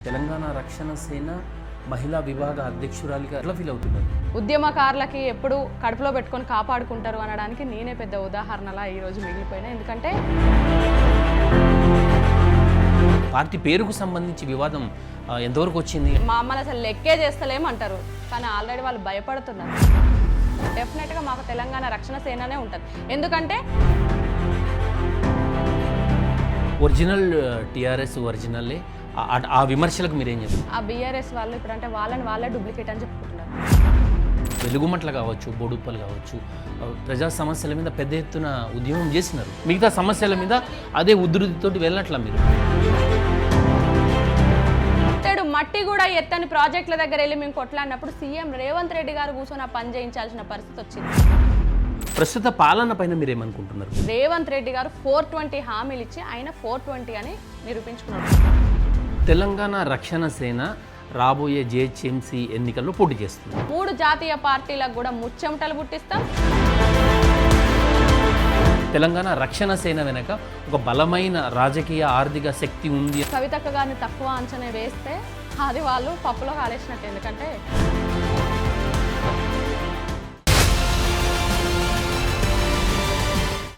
తెలంగాణ రక్షణ సేన మహిళా విభాగ అధ్యక్షురాలిగా ఎట్లా ఫీల్ అవుతున్నారు? ఉద్యమకారులకి ఎప్పుడు కడుపులో పెట్టుకొని కాపాడుకుంటారు అనడానికి నేనే పెద్ద ఉదాహరణలా ఈరోజు మిగిలిపోయినా. ఎందుకంటే పార్టీ పేరుకు సంబంధించి వివాదం ఎంతవరకు వచ్చింది? మా అమ్మని అసలు లెక్కే చేస్తలేమంటారు, కానీ ఆల్రెడీ వాళ్ళు భయపడుతున్నారు. డెఫినెట్గా మాకు తెలంగాణ రక్షణ సేననే ఉంటుంది. ఎందుకంటే ఒరిజినల్ టీఆర్ఎస్ ఒరిజినల్లే. ఆ విమర్శలకు మీరేం చెప్తారు? ఆ బీఆర్ఎస్ వాళ్ళు ఇప్పుడు అంటే వాళ్ళే డూప్లికేట్ అని చెప్పుకుంటున్నారు. వెలుగుమట్ల కావచ్చు, బోడుప్పలు కావచ్చు, ప్రజా సమస్యల మీద పెద్ద ఎత్తున ఉద్యమం చేసినారు. మిగతా సమస్యల మీద అదే ఉధృతితోటి వెళ్ళట్లా మీరు? మట్టి కూడా ఎత్తని ప్రాజెక్టుల దగ్గర వెళ్ళి మేము కొట్లాడినప్పుడు సీఎం రేవంత్ రెడ్డి గారు కూర్చొని ఆ పని చేయించాల్సిన పరిస్థితి వచ్చింది. ప్రస్తుత పాలన పైన మీరేమనుకుంటున్నారు? రేవంత్ రెడ్డి గారు 420 హామీలు ఇచ్చి ఆయన 420 అని నిరూపించుకున్నారు. తెలంగాణ రక్షణ సేన రాబోయే జేహెచ్ఎంసీ ఎన్నికల్లో పోటీ చేస్తుంది. 3 జాతీయ పార్టీలకు కూడా ముచ్చెమటలు పుట్టిస్తాం. తెలంగాణ రక్షణ సేన వెనక ఒక బలమైన రాజకీయ ఆర్థిక శక్తి ఉంది. కవితక్క గారిని తక్కువ అంచనా వేస్తే అది వాళ్ళు పప్పులో కాలేసినట్టు. ఎందుకంటే